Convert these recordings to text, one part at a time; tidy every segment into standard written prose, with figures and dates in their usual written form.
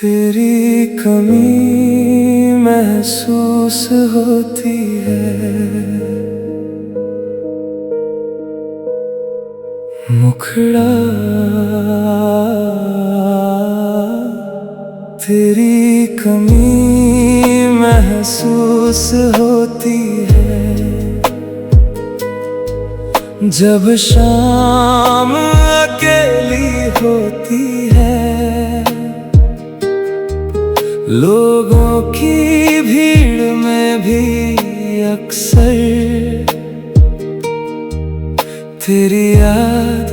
तेरी कमी महसूस होती है, मुखड़ा तेरी कमी महसूस होती है। जब शाम अकेली होती है, लोगों की भीड़ में भी अक्सर तेरी याद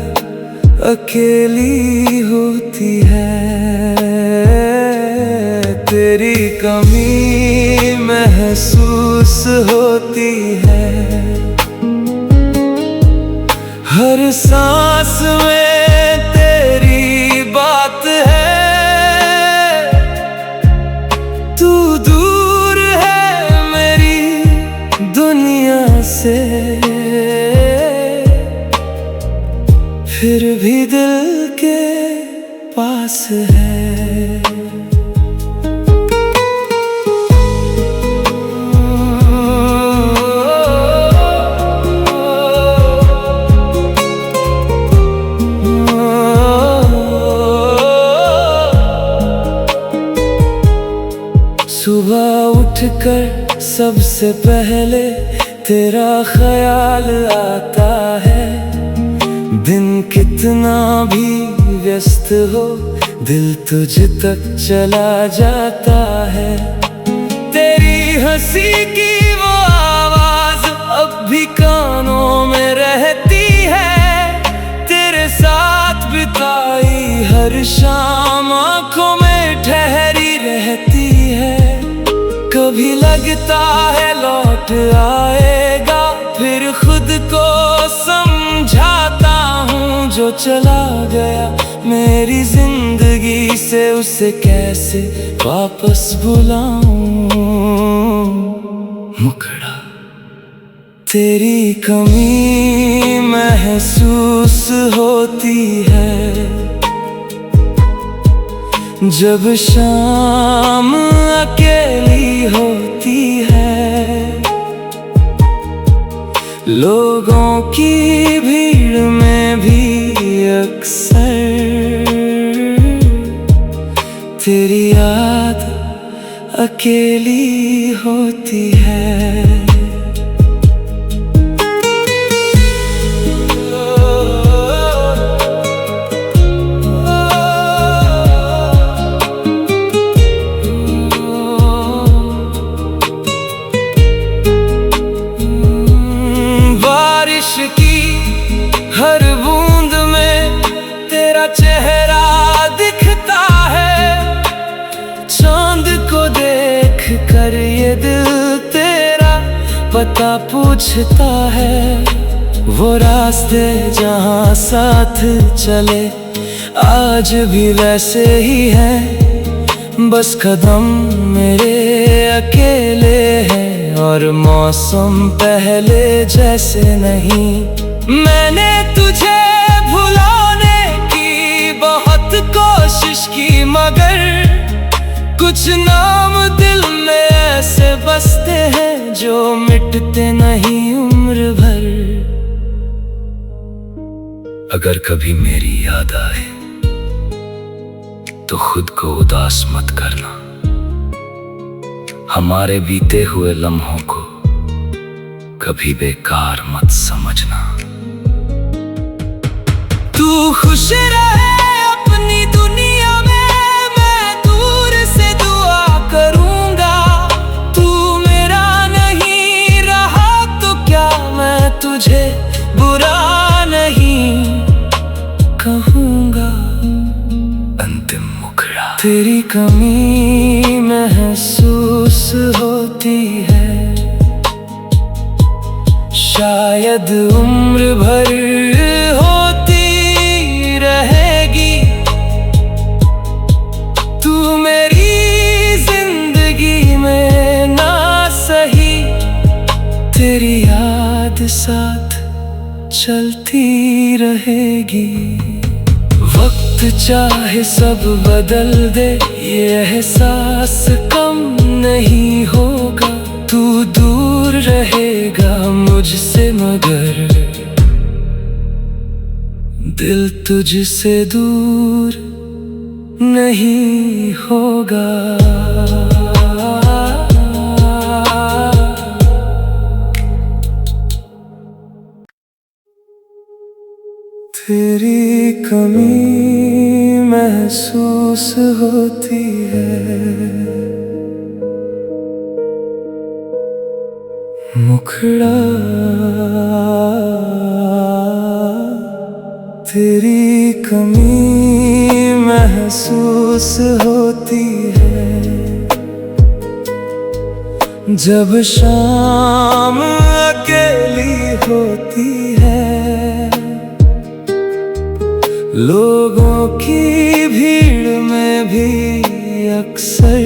अकेली होती है। तेरी कमी महसूस होती है, हर सांस में तेरी बात है। तू दूर है मेरी दुनिया से, फिर भी दिल के पास है। सुबह उठकर सबसे पहले तेरा ख्याल आता है। दिन कितना भी व्यस्त हो, दिल तुझ तक चला जाता है। तेरी हंसी की वो आवाज अब भी कानों में रहती है। तेरे साथ बिताई हर शाम आंखों में ठहरी रहती है। कभी लगता है लौट आएगा, फिर खुद को समझाता हूँ जो चला गया मेरी जिंदगी से, उसे कैसे वापस बुलाऊं। मुखड़ा तेरी कमी महसूस होती है, जब शाम अकेली होती है। लोगों की भीड़ में भी अक्सर तेरी याद अकेली होती है। की हर बूंद में तेरा चेहरा दिखता है। चांद को देख कर ये दिल तेरा पता पूछता है। वो रास्ते जहाँ साथ चले आज भी वैसे ही हैं। बस कदम मेरे अकेले हैं और मौसम पहले जैसे नहीं। मैंने तुझे भुलाने की बहुत कोशिश की, मगर कुछ नाम दिल में ऐसे बसते हैं जो मिटते नहीं उम्र भर। अगर कभी मेरी याद आए तो खुद को उदास मत करना। हमारे बीते हुए लम्हों को कभी बेकार मत समझना। तू खुश रहे अपनी दुनिया में, मैं दूर से दुआ करूंगा। तू मेरा नहीं रहा तो क्या मैं तुझे बुरा नहीं कहूंगा। अंतिम मुखड़ा तेरी कमी महसूस होती है, शायद उम्र भर होती रहेगी। तू मेरी जिंदगी में ना सही, तेरी याद साथ चलती रहेगी। वक्त वक्त चाहे सब बदल दे, ये एहसास कम नहीं होगा। तू दूर रहेगा मुझसे मगर दिल तुझसे दूर नहीं होगा। तेरी कमी महसूस होती है, मुखड़ा तेरी कमी महसूस होती है। जब शाम अकेली होती है, लोगों की भीड़ में भी अक्सर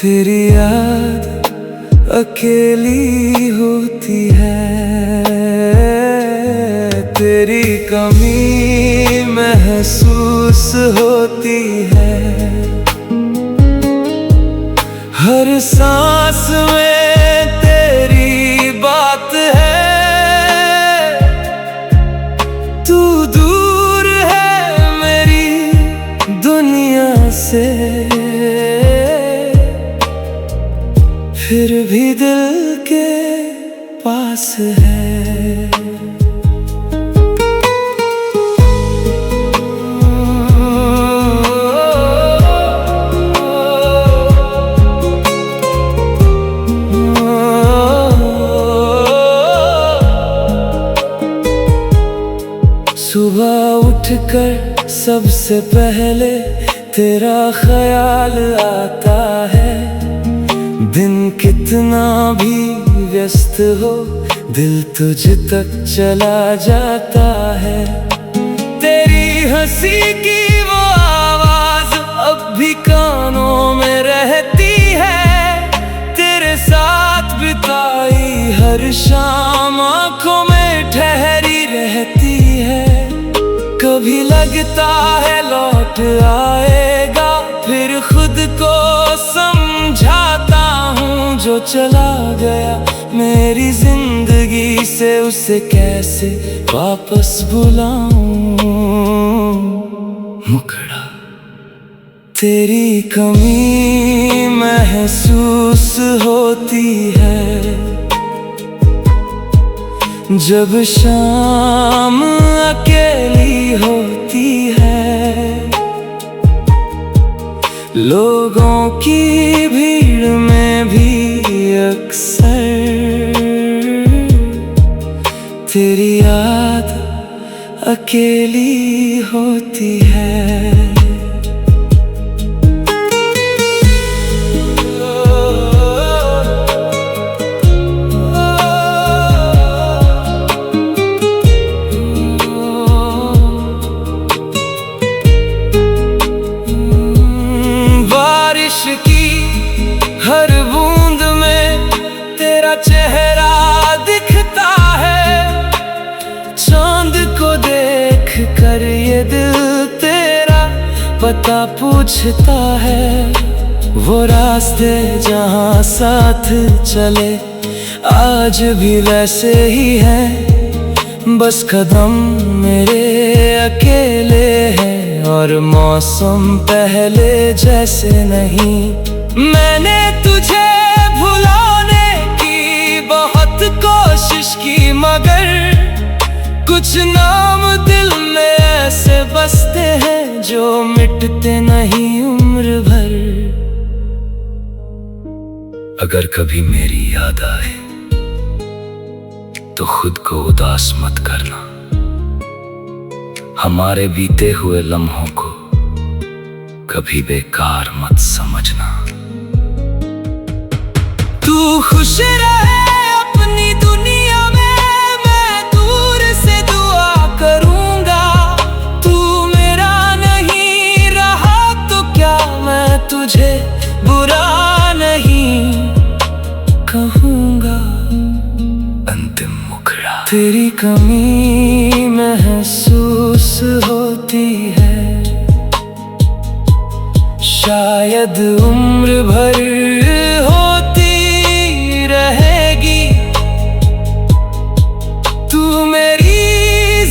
तेरी याद अकेली होती है। तेरी कमी महसूस होती है, हर सांस में तेरी बात है। तू दूर है मेरी दुनिया से, फिर भी दिल के पास है। सुबह उठकर सबसे पहले तेरा ख्याल आता है। दिन कितना भी व्यस्त हो, दिल तुझ तक चला जाता है। तेरी हंसी की वो आवाज अब भी कानों में रहती है। तेरे साथ बिताई हर शाम आंखों में ठहरी रहती है। कभी लगता है लौट आएगा, फिर खुद को समझाता हूँ जो चला गया मेरी जिंदगी से, उसे कैसे वापस बुलाऊं। मुखड़ा तेरी कमी महसूस होती है, जब शाम अकेली होती है। लोगों की भीड़ में भी अक्सर तेरी याद अकेली होती है। हर बूंद में तेरा चेहरा दिखता है। चांद को देख कर ये दिल तेरा पता पूछता है। वो रास्ते जहाँ साथ चले आज भी वैसे ही हैं। बस कदम मेरे अकेले हैं और मौसम पहले जैसे नहीं। मैंने तुझे भुलाने की बहुत कोशिश की, मगर कुछ नाम दिल में ऐसे बसते हैं जो मिटते नहीं उम्र भर। अगर कभी मेरी याद आए तो खुद को उदास मत करना। हमारे बीते हुए लम्हों को कभी बेकार मत समझना। तू खुश रहे अपनी दुनिया में, मैं दूर से दुआ करूंगा। तू मेरा नहीं रहा तो क्या मैं तुझे बुरा नहीं कहूंगा। अंतिम मुखड़ा तेरी कमी महसूस शायद उम्र भर होती रहेगी तू मेरी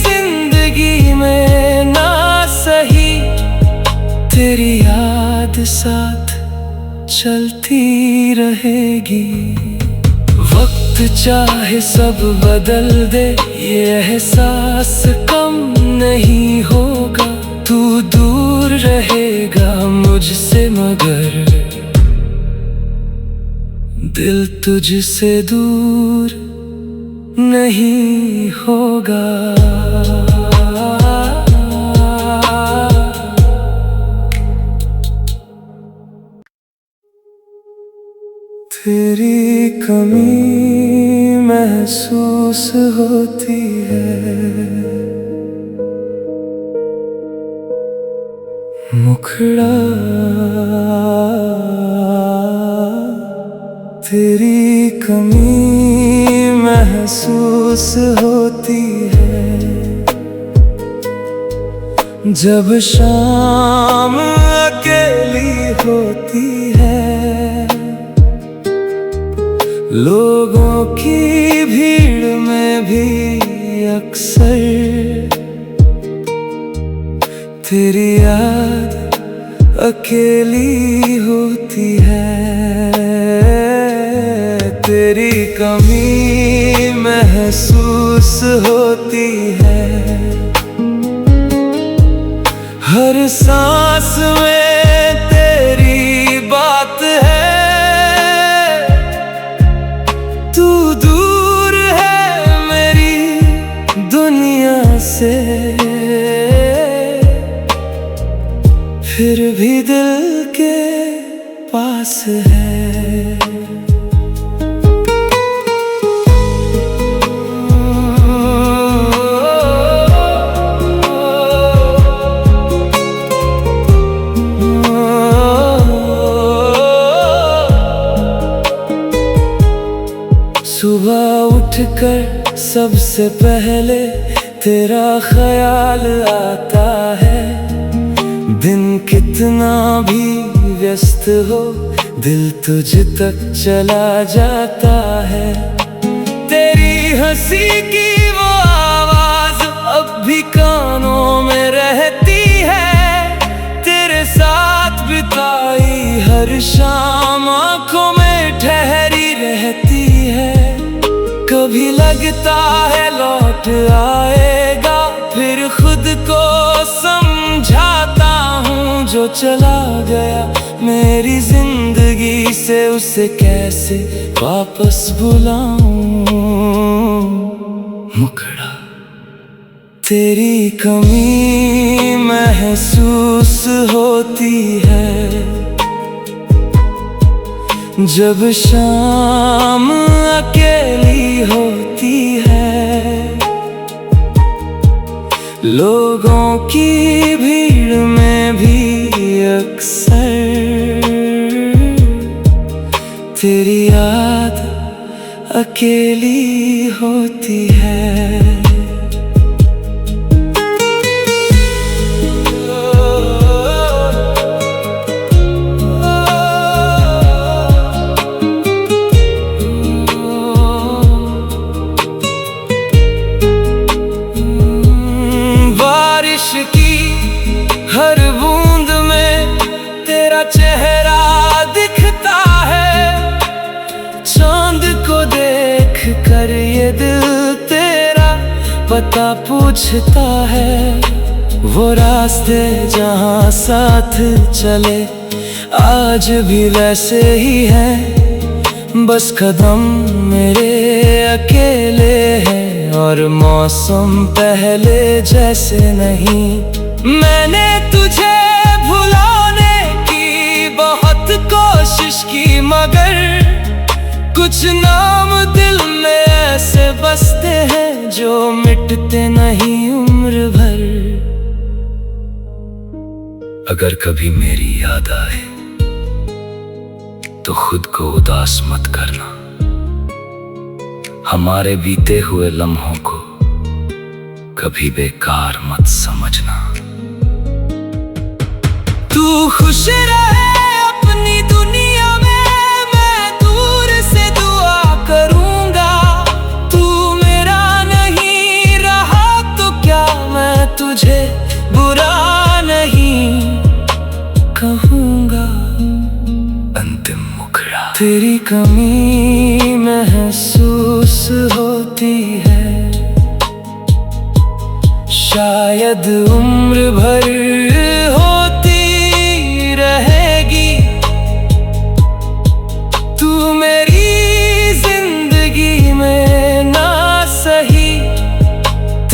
जिंदगी में ना सही, तेरी याद साथ चलती रहेगी। वक्त चाहे सब बदल दे, ये एहसास कम नहीं होगा। तू दूर रहेगा मुझसे मगर दिल तुझसे दूर नहीं होगा। तेरी कमी महसूस होती है, मुखड़ा तेरी कमी महसूस होती है। जब शाम अकेली होती है, लोगों की भीड़ में भी अक्सर तेरी याद अकेली होती है। तेरी कमी महसूस होती है, हर सांस में तेरी बात है। तू दूर है मेरी दुनिया से, फिर भी दिल के पास है। सुबह उठकर सबसे पहले तेरा ख्याल आता है। दिन कितना भी व्यस्त हो, दिल तुझ तक चला जाता है। तेरी हंसी की वो आवाज अब भी कानों में रहती है। तेरे साथ बिताई हर शाम आंखों में ठहरी रहती है। कभी लगता है लौट आएगा, फिर खुद को समझाता हूँ जो चला गया मेरी जिंदगी से, उसे कैसे वापस बुलाऊं। मुखड़ा तेरी कमी महसूस होती है, जब शाम अकेली होती है। लोगों की भीड़ में भी अक्सर तेरी याद अकेली होती है। हर बूंद में तेरा चेहरा दिखता है। चांद को देख कर ये दिल तेरा पता पूछता है। वो रास्ते जहाँ साथ चले आज भी वैसे ही हैं। बस कदम मेरे अकेले हैं और मौसम पहले जैसे नहीं। मैंने तुझे भुलाने की बहुत कोशिश की, मगर कुछ नाम दिल में ऐसे बसते हैं जो मिटते नहीं उम्र भर। अगर कभी मेरी याद आए तो खुद को उदास मत करना। हमारे बीते हुए लम्हों को कभी बेकार मत समझना। तू खुश रहे तुझे बुरा नहीं कहूँगा। अंतिम मुखड़ा तेरी कमी महसूस होती है, शायद उम्र भर होती रहेगी। तू मेरी जिंदगी में ना सही,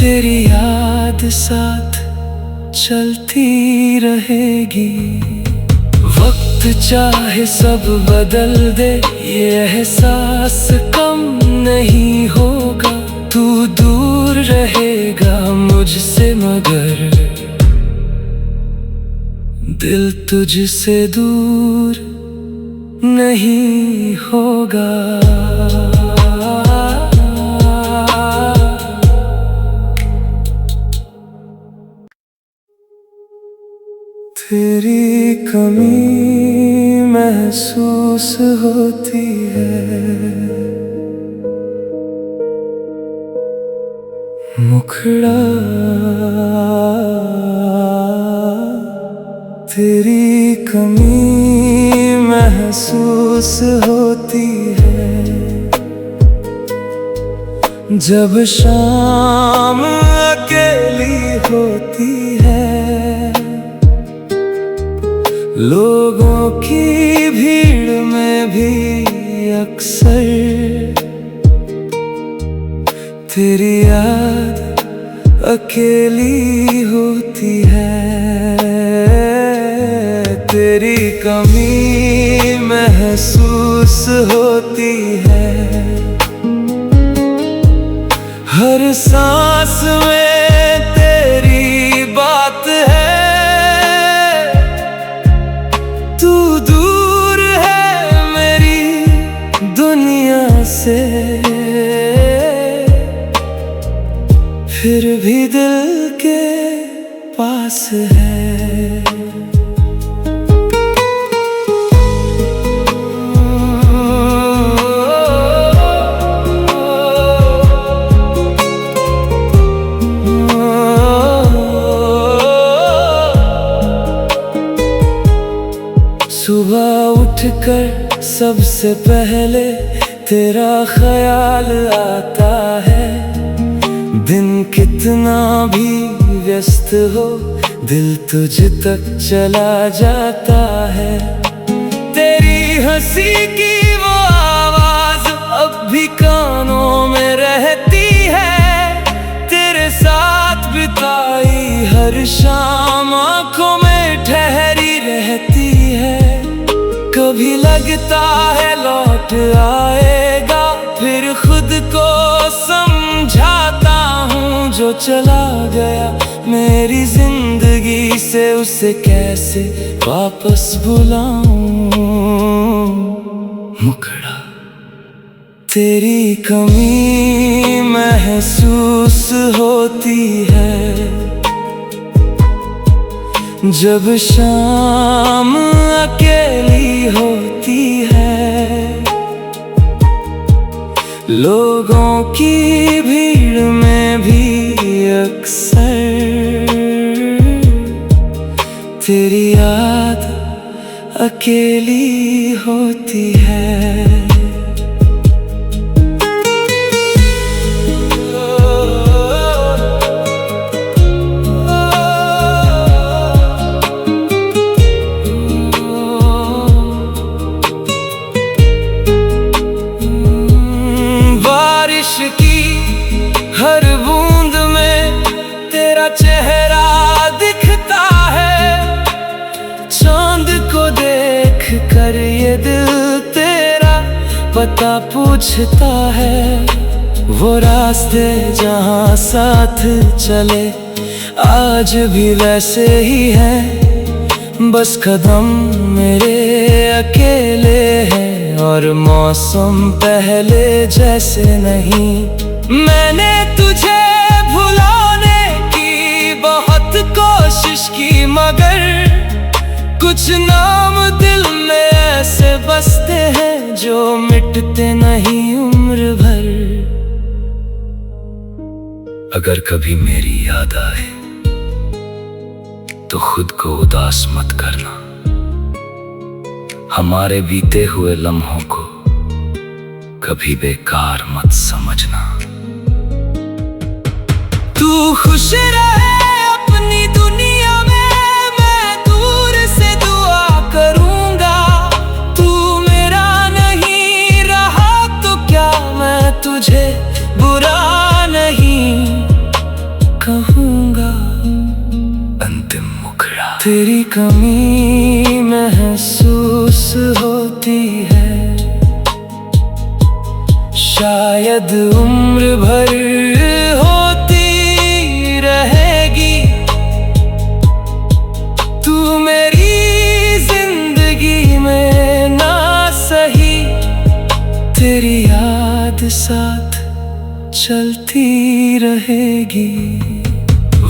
तेरी याद साथ चलती रहेगी। वक्त चाहे सब बदल दे, ये एहसास कम नहीं होगा। तू दूर रहेगा मुझसे मगर दिल तुझसे दूर नहीं होगा। तेरी कमी महसूस होती है, मुखड़ा तेरी कमी महसूस होती है। जब शाम अकेली होती है, लोगों की भीड़ में भी अक्सर तेरी याद अकेली होती है। तेरी कमी महसूस होती है, हर सांस में तेरी बात है। तू दूर है मेरी दुनिया से, फिर भी दिल के पास है। सुबह उठकर सबसे पहले तेरा ख्याल आता है। दिन कितना भी व्यस्त हो, दिल तुझ तक चला जाता है। तेरी हंसी की वो आवाज अब भी कानों में रहती है। तेरे साथ बिताई हर शाम आंखों में ठहरी रहती है। कभी लगता है लौट आएगा, फिर खुद को समझाता हूँ जो चला गया मेरी जिंदगी से, उसे कैसे वापस बुलाऊं। मुखड़ा तेरी कमी महसूस होती है, जब शाम अकेली होती है। लोगों की भीड़ में भी अक्सर तेरी याद अकेली होती है। बारिश की हर बूंद में तेरा चेहरा दिखता है। चांद को देख कर ये दिल तेरा पता पूछता है। वो रास्ते जहाँ साथ चले आज भी वैसे ही हैं। बस कदम मेरे अकेले हैं और मौसम पहले जैसे नहीं। मैंने तुझे भुलाने की बहुत कोशिश की, मगर कुछ नाम दिल में ऐसे बसते हैं जो मिटते नहीं उम्र भर। अगर कभी मेरी याद आए तो खुद को उदास मत करना। हमारे बीते हुए लम्हों को कभी बेकार मत समझना। तू खुश रहे अपनी दुनिया में, मैं दूर से दुआ करूंगा। तू मेरा नहीं रहा तो क्या मैं तुझे बुरा नहीं कहूंगा। अंतिम मुखड़ा। तेरी कमी महसूस होती है, शायद उम्र भर होती रहेगी। तू मेरी जिंदगी में ना सही, तेरी याद साथ चलती रहेगी।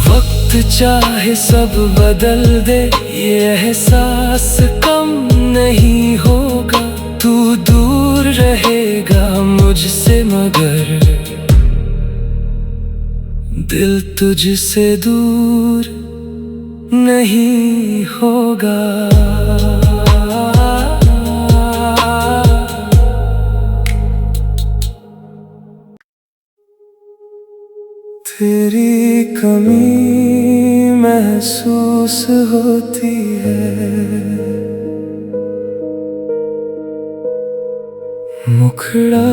वक्त चाहे सब बदल दे, ये एहसास कम नहीं होगा। तू दूर रहेगा मुझसे मगर दिल तुझसे दूर नहीं होगा। तेरी कमी महसूस होती है, मुखड़ा।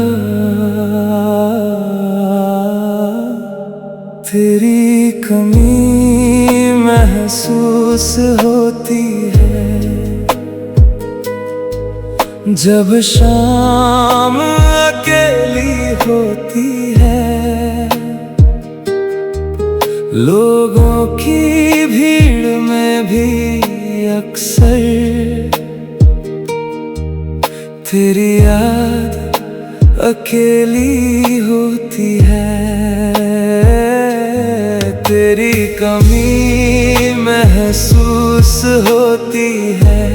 तेरी कमी महसूस होती है, जब शाम अकेली होती है। लोगों की भीड़ में भी अक्सर तेरी याद अकेली होती है। तेरी कमी महसूस होती है,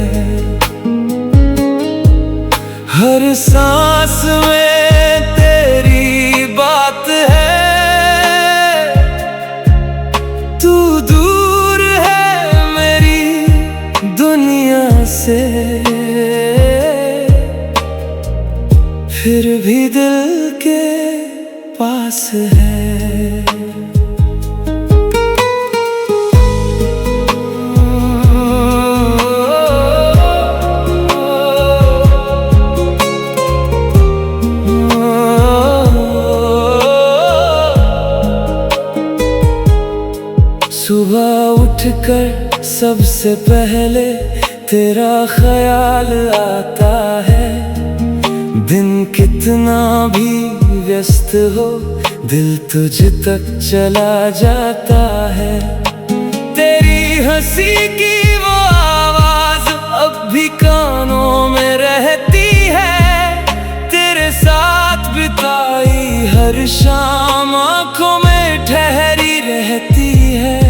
हर सांस में तेरी बात है। तू दूर है मेरी दुनिया से, फिर भी दिल के पास है। सुबह उठकर सबसे पहले तेरा ख्याल आता है। दिन कितना भी व्यस्त हो, दिल तुझ तक चला जाता है। तेरी हंसी की वो आवाज अब भी कानों में रहती है। तेरे साथ बिताई हर शाम आंखों में ठहरी रहती है।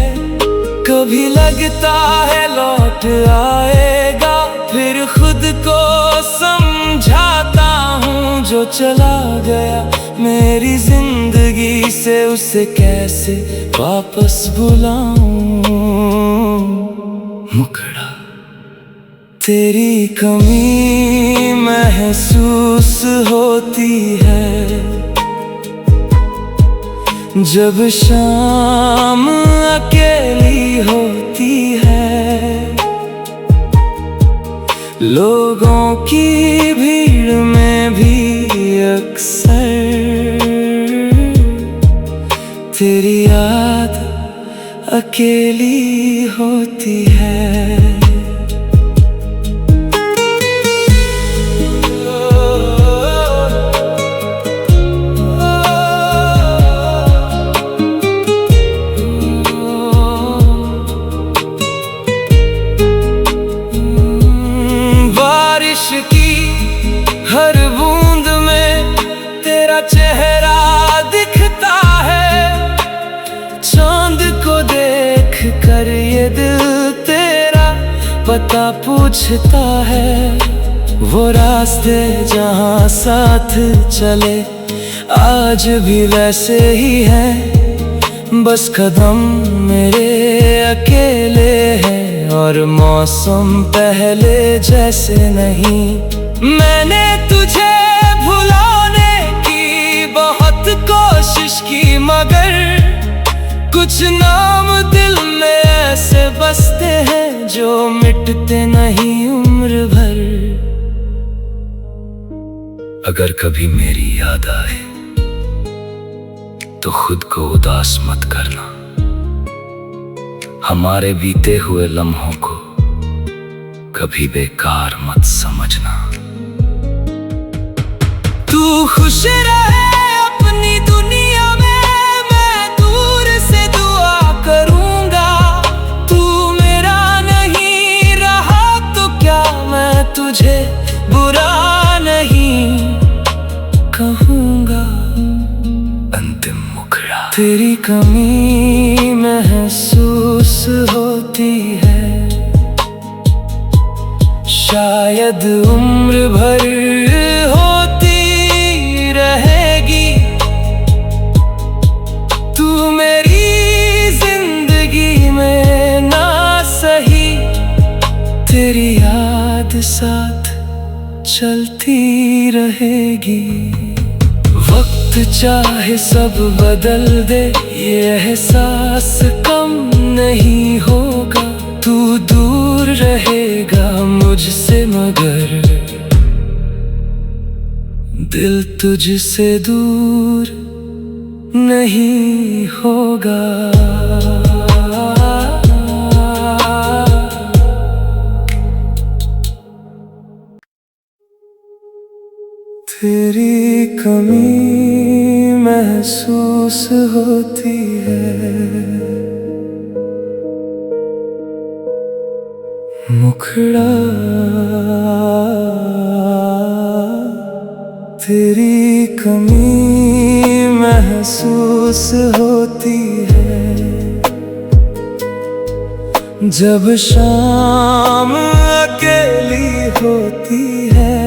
कभी लगता है लौट आएगा, फिर खुद को समझाता हूँ जो चला गया मेरी जिंदगी से, उसे कैसे वापस बुलाऊं। मुखड़ा। तेरी कमी महसूस होती है, जब शाम अकेली होती है। लोगों की भीड़ में भी अक्सर तेरी याद अकेली होती है। बारिश की हर बूंद में तेरा चेहरा दिखता है। चांद को देख कर ये दिल तेरा पता पूछता है। वो रास्ते जहाँ साथ चले आज भी वैसे ही है, बस कदम मेरे अकेले हैं। और मौसम पहले जैसे नहीं। मैंने तुझे भुलाने की बहुत कोशिश की, मगर कुछ नाम दिल में ऐसे बसते हैं जो मिटते नहीं उम्र भर। अगर कभी मेरी याद आए तो खुद को उदास मत करना, हमारे बीते हुए लम्हों को कभी बेकार मत समझना। तू खुश रहे अपनी दुनिया में, मैं दूर से दुआ करूंगा। तू मेरा नहीं रहा तो क्या मैं तुझे बुरा नहीं कहूंगा। अंतिम मुखड़ा तेरी कमी महसूस होती है, शायद उम्र भर होती रहेगी। तू मेरी जिंदगी में ना सही, तेरी याद साथ चलती रहेगी। वक्त चाहे सब बदल दे, ये एहसास कम नहीं होगा। तू दूर रहेगा मुझसे मगर दिल तुझसे दूर नहीं होगा। तेरी कमी महसूस होती है, मुखड़ा तेरी कमी महसूस होती है। जब शाम अकेली होती है,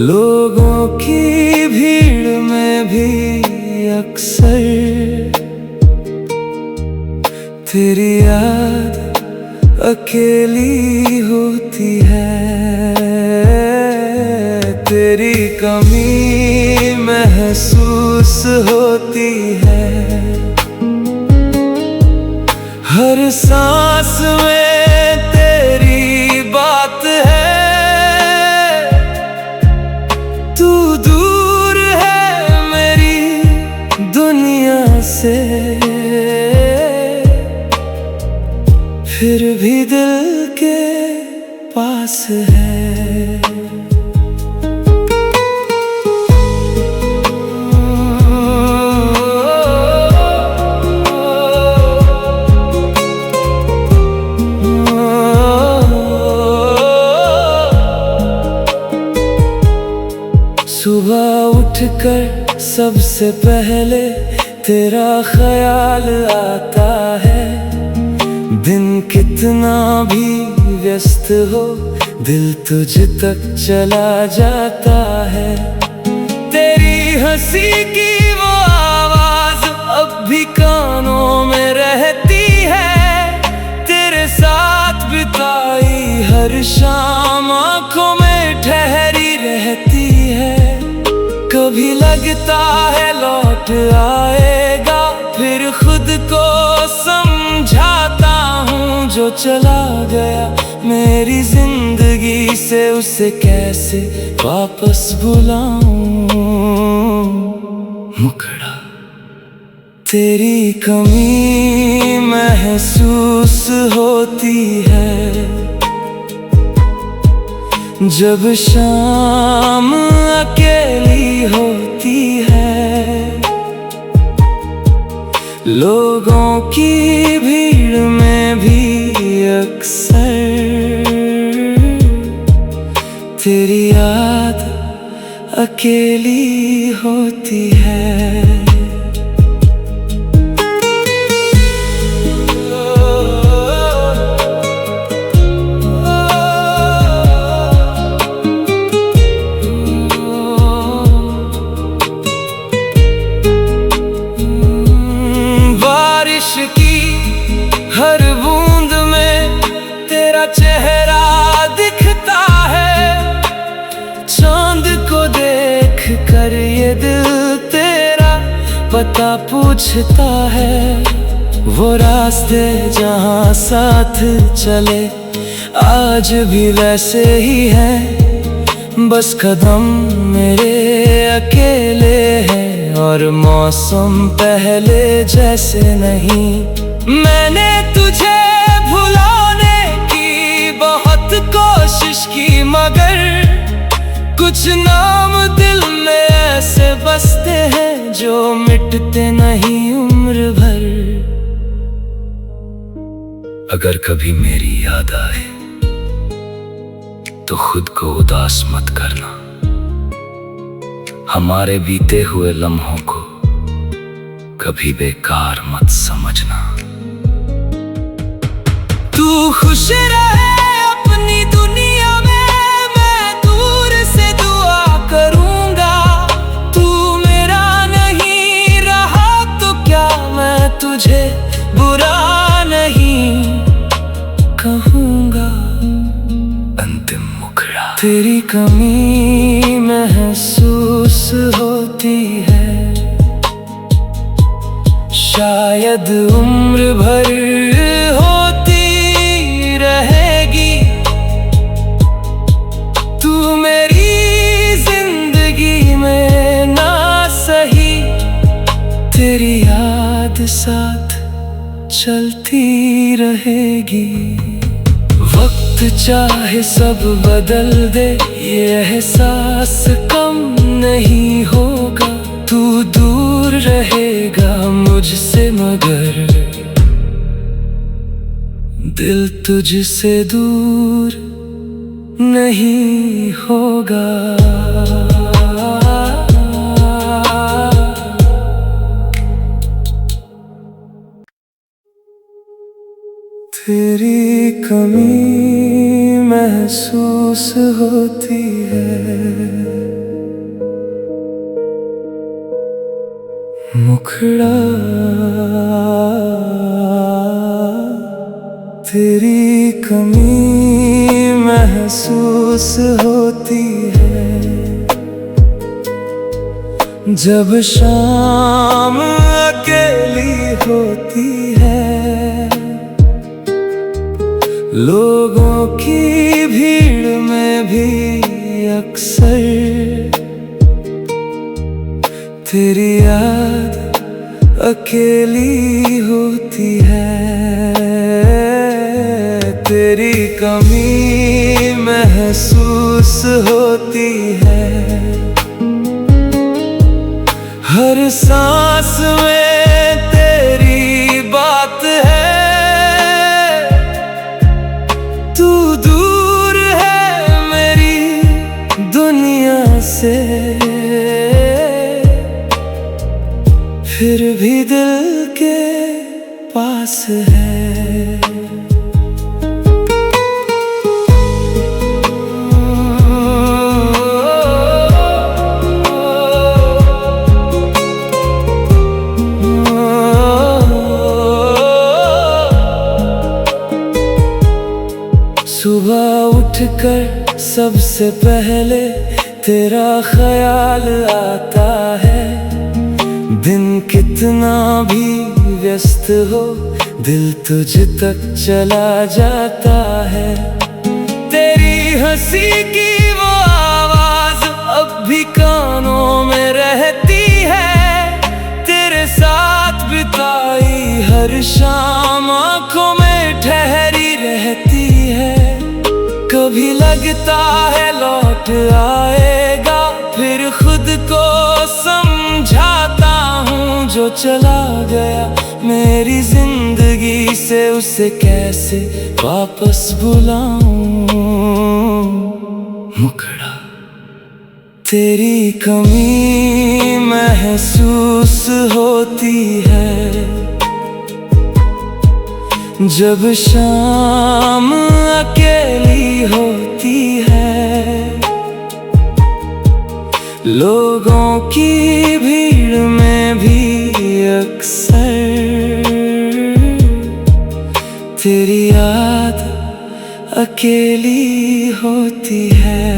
लोगों की भीड़ में भी अक्सर तेरी याद अकेली होती है। तेरी कमी महसूस होती है, हर सांस में तेरी बात है। तू दूर है मेरी दुनिया से, फिर भी दिल के पास है। सुबह उठकर सबसे पहले तेरा ख्याल आता है। दिन कितना भी व्यस्त हो, दिल तुझ तक चला जाता है। तेरी हंसी की वो आवाज अब भी कानों में रहती है। तेरे साथ बिताई हर शाम आंखों में ठहरी रहती है। कभी लगता है लौट आएगा, फिर खुद को समझाता हूँ जो चला गया मेरी जिंदगी से, उसे कैसे वापस बुलाऊं। मुखड़ा तेरी कमी महसूस होती है, जब शाम अकेली होती है। लोगों की भीड़ में भी अक्सर तेरी याद अकेली होती है। बारिश की हर लड़का पूछता है वो रास्ते जहाँ साथ चले, आज भी वैसे ही हैं, बस कदम मेरे अकेले हैं और मौसम पहले जैसे नहीं। मैंने तुझे भुलाने की बहुत कोशिश की, मगर कुछ नाम दिल में ऐसे बसते हैं जो मिटते नहीं उम्र भर। अगर कभी मेरी याद आए तो खुद को उदास मत करना, हमारे बीते हुए लम्हों को कभी बेकार मत समझना। तू खुश रहे अपनी दुनिया में, मैं दूर से दुआ करूंगा। तू मेरा नहीं रहा तो क्या मैं तुझे बुरा नहीं कहूंगा। अंतिम मुखड़ा तेरी कमी महसूस होती है, शायद उम्र भर होती रहेगी। तू मेरी जिंदगी में ना सही, तेरी याद साथ चलती रहेगी। वक्त चाहे सब बदल दे, ये एहसास कम नहीं होगा। तू दूर रहेगा मुझसे मगर दिल तुझसे दूर नहीं होगा। तेरी कमी महसूस होती है, मुखड़ा तेरी कमी महसूस होती है। जब शाम अकेली होती है, लोगों की भीड़ में भी अक्सर तेरी याद अकेली होती है। तेरी कमी महसूस होती है, हर सांस में तेरी बात है। तू दूर है मेरी दुनिया से, फिर भी दिल के पास है। सुबह उठकर सबसे पहले तेरा ख्याल आता है। दिन कितना भी व्यस्त हो, दिल तुझ तक चला जाता है। तेरी हंसी की वो आवाज अब भी कानों में रहती है। तेरे साथ बिताई हर शाम आंखों में ठहरी रहती है। कभी लगता है लौट आएगा, फिर खुद को समझाता हूँ जो चला गया मेरी जिंदगी से, उसे कैसे वापस बुलाऊं। मुखड़ा तेरी कमी महसूस होती है, जब शाम अकेली होती है। लोगों की भीड़ में भी अक्सर तेरी याद अकेली होती है।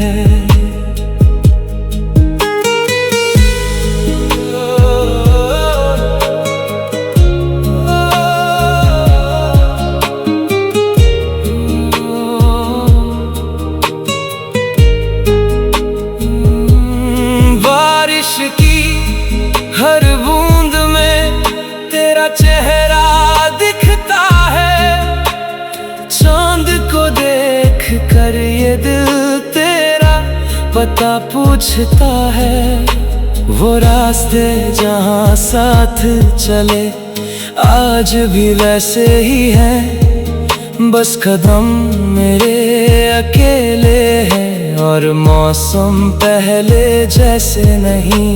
पता पूछता है, वो रास्ते जहाँ साथ चले आज भी वैसे ही हैं। बस कदम मेरे अकेले हैं और मौसम पहले जैसे नहीं।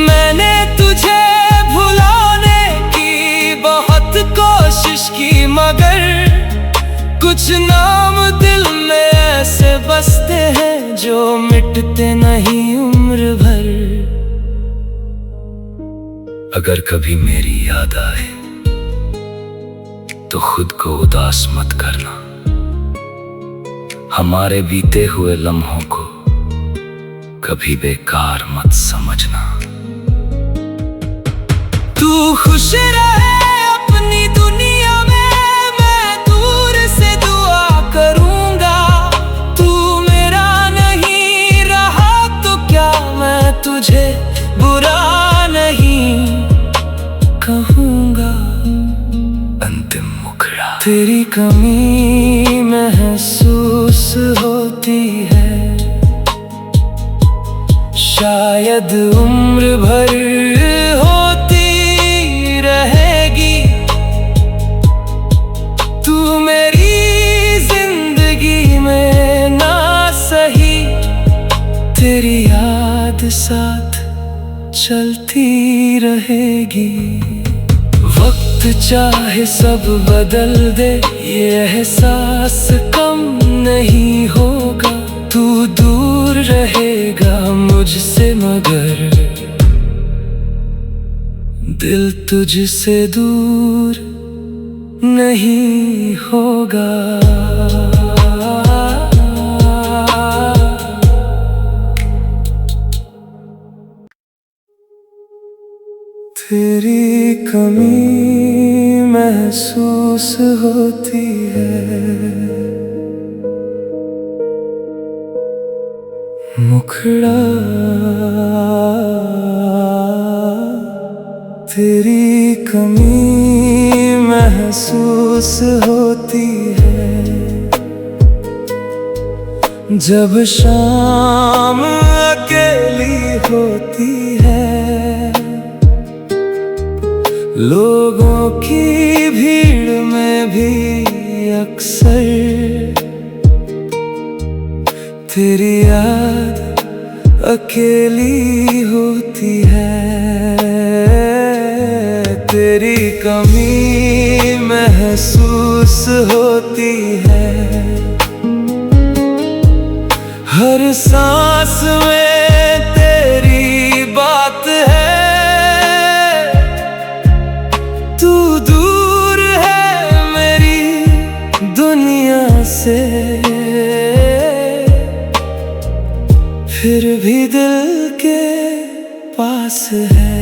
मैंने तुझे भुलाने की बहुत कोशिश की, मगर कुछ नाम दिल में ऐसे बसते हैं जो मिटते नहीं उम्र भर। अगर कभी मेरी याद आए तो खुद को उदास मत करना, हमारे बीते हुए लम्हों को कभी बेकार मत समझना। तू खुश रहे अपनी दुनिया में, मैं दूर से दुआ करूंगा। तू मेरा नहीं रहा तो क्या मैं तुझे बुरा नहीं कहूंगा। अंतिम मुखड़ा तेरी कमी महसूस होती है, शायद उम्र भर होती रहेगी। तू मेरी जिंदगी में ना सही, तेरी याद साथ चलती रहेगी। वक्त चाहे सब बदल दे, ये एहसास कम नहीं होगा। तू दूर रहेगा मुझसे मगर दिल तुझसे दूर नहीं होगा। तेरी कमी महसूस होती है, मुखड़ा तेरी कमी महसूस होती है। जब शाम अकेली होती है, लोगों की भीड़ में भी अक्सर तेरी याद अकेली होती है। तेरी कमी महसूस होती है, हर सांस में तेरी बात है। तू दूर है मेरी दुनिया से, फिर भी दिल के पास है।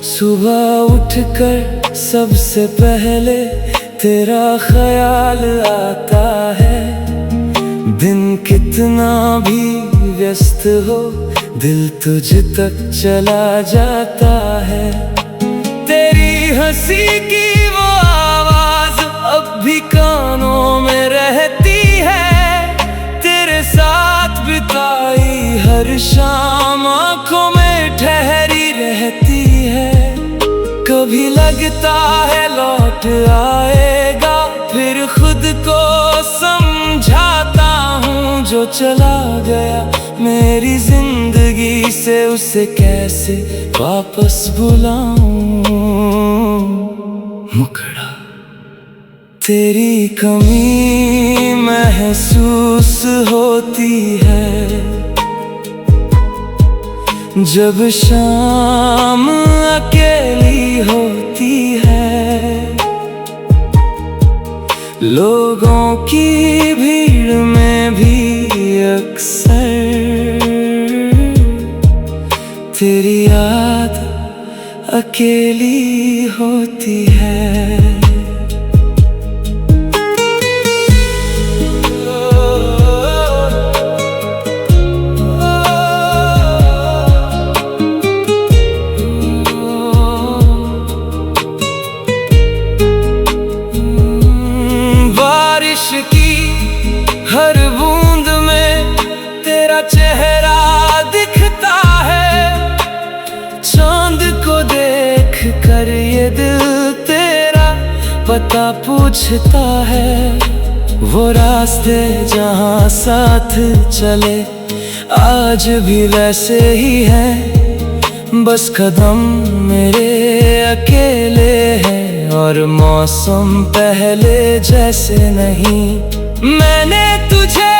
सुबह उठकर सबसे पहले तेरा ख्याल आता है। दिन कितना भी व्यस्त हो, दिल तुझ तक चला जाता है। तेरी हंसी की वो आवाज अब भी कानों में रहती है। तेरे साथ बिताई हर शाम आंखों में ठहरी रहती है। कभी लगता है लौट आएगा, फिर खुद को समझाता हूँ जो चला गया मेरी जिंदगी से उसे कैसे वापस बुलाऊं। मुखड़ा तेरी कमी महसूस होती है, जब शाम अकेली होती है। लोगों की भीड़ में भी अक्सर तेरी याद अकेली होती है। पता पूछता है वो रास्ते जहाँ साथ चले, आज भी वैसे ही है, बस कदम मेरे अकेले हैं और मौसम पहले जैसे नहीं। मैंने तुझे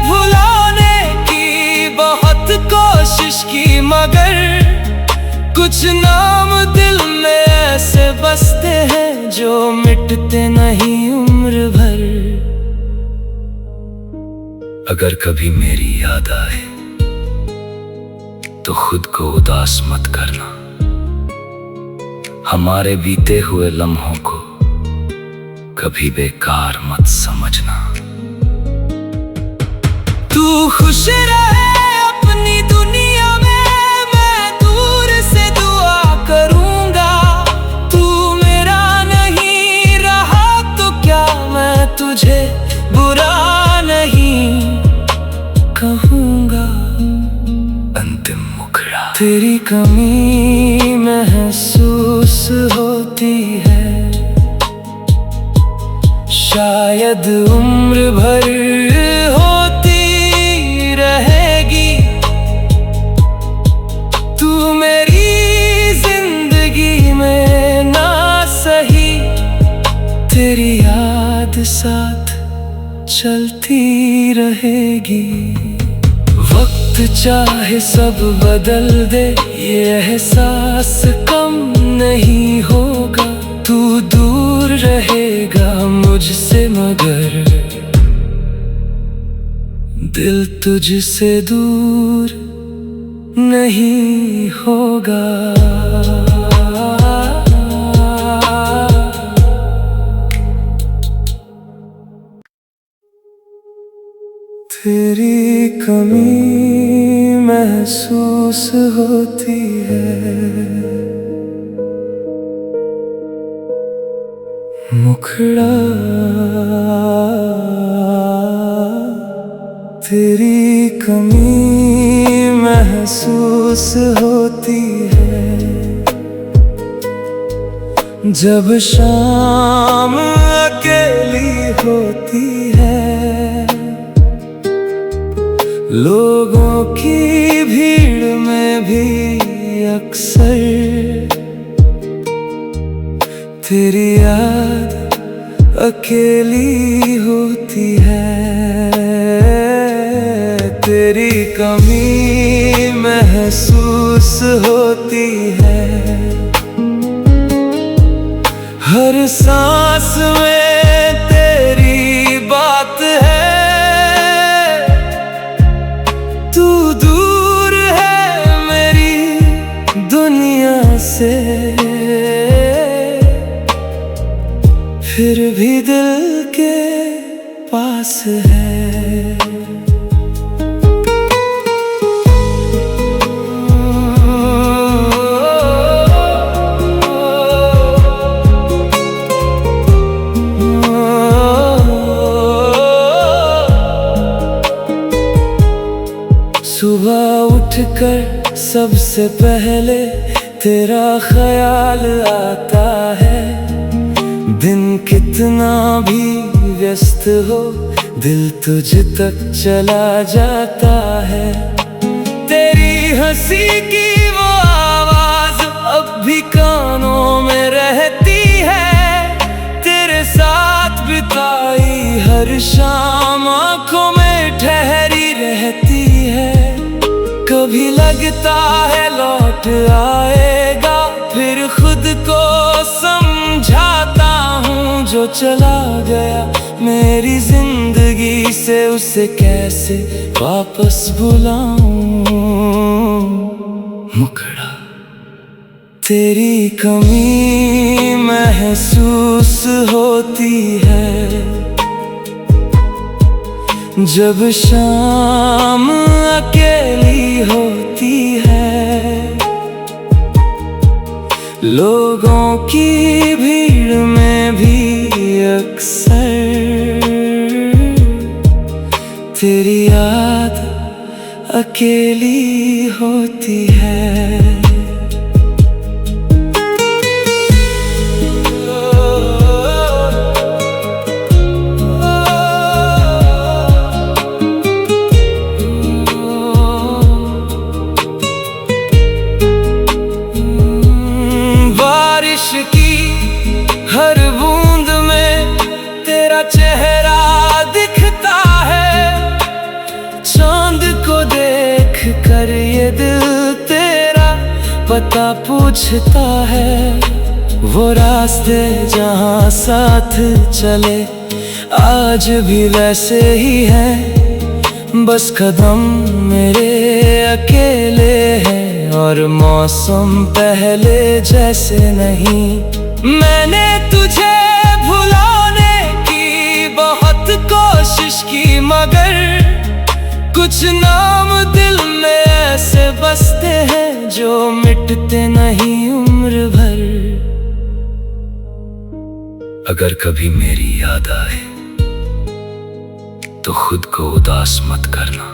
भुलाने की बहुत कोशिश की, मगर कुछ नाम दिल में ऐसे बसते हैं जो मिटते नहीं उम्र भर। अगर कभी मेरी याद आए तो खुद को उदास मत करना, हमारे बीते हुए लम्हों को कभी बेकार मत समझना। तू खुश रहे अपनी दुनिया में, मैं दूर से दुआ करूंगा। तू मेरा नहीं रहा तो क्या मैं तुझे बुरा नहीं कहूंगा। अंतिम मुखड़ा तेरी कमी महसूस होती है, शायद उम्र भर होती रहेगी। तू मेरी जिंदगी में ना सही, तेरी याद साथ चलती रहेगी। वक्त चाहे सब बदल दे, ये एहसास कम नहीं होगा। तू दूर रहेगा मुझसे मगर दिल तुझसे दूर नहीं होगा। तेरी कमी महसूस होती है, मुखड़ा तेरी कमी महसूस होती है। जब शाम अकेली होती है, लोगों की भीड़ में भी अक्सर तेरी याद अकेली होती है। तेरी कमी महसूस होती है, हर सांस में तेरी बात है। तू दूर है मेरी दुनिया से, फिर भी दिल के पास है। सुबह उठकर सबसे पहले तेरा ख्याल आता है। दिन कितना भी व्यस्त हो, दिल तुझ तक चला जाता है। तेरी हंसी की वो आवाज अब भी कानों में रहती है। तेरे साथ बिताई हर शाम आंखों में ठहरी रहती है। कभी लगता है लौट आएगा, फिर खुद को समझाता हूँ जो चला गया मेरी जिंदगी से, उसे कैसे वापस बुलाऊं। मुखड़ा तेरी कमी महसूस होती है, जब शाम अकेली होती है। लोगों की भीड़ में भी अक्सर तेरी याद अकेली होती है। हर बूंद में तेरा चेहरा दिखता है। चांद को देख कर ये दिल तेरा पता पूछता है। वो रास्ते जहाँ साथ चले आज भी वैसे ही हैं। बस कदम मेरे अकेले हैं और मौसम पहले जैसे नहीं। मैंने तुझे भुलाने की बहुत कोशिश की, मगर कुछ नाम दिल में ऐसे बसते हैं जो मिटते नहीं उम्र भर। अगर कभी मेरी याद आए तो खुद को उदास मत करना।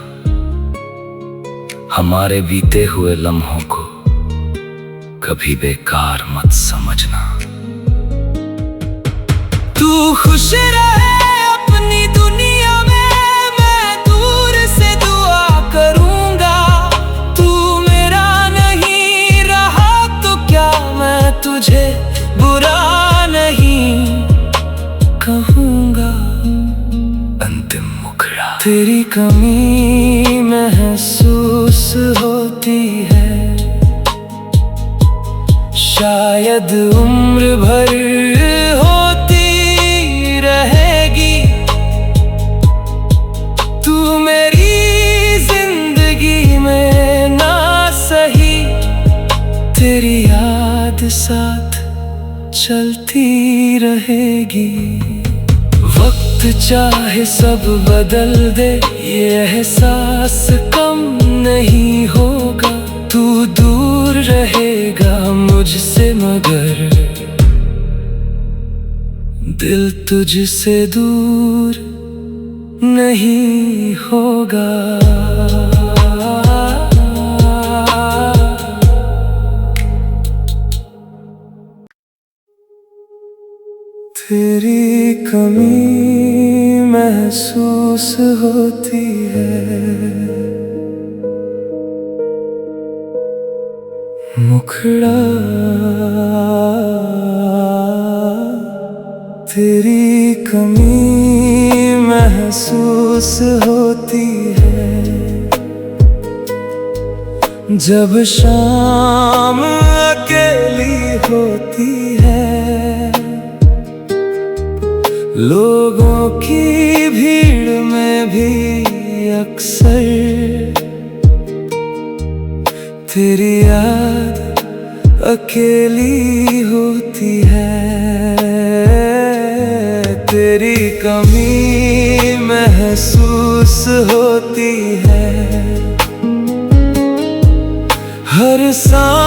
हमारे बीते हुए लम्हों को कभी बेकार मत समझना। तू खुश रहे अपनी दुनिया में, मैं दूर से दुआ करूंगा। तू मेरा नहीं रहा तो क्या मैं तुझे बुरा नहीं कहूंगा। अंतिम मुखड़ा तेरी कमी महसूस होती है, शायद उम्र भर होती रहेगी। तू मेरी जिंदगी में ना सही, तेरी याद साथ चलती रहेगी। वक्त चाहे सब बदल दे, ये एहसास कम नहीं होगा। तू दूर रहेगा मुझसे मगर दिल तुझसे दूर नहीं होगा। तेरी कमी महसूस होती है, मुखड़ा तेरी कमी महसूस होती है। जब शाम अकेली होती है, लोगों की भीड़ में भी अक्सर तेरी याद अकेली होती है। तेरी कमी महसूस होती है, हर सांस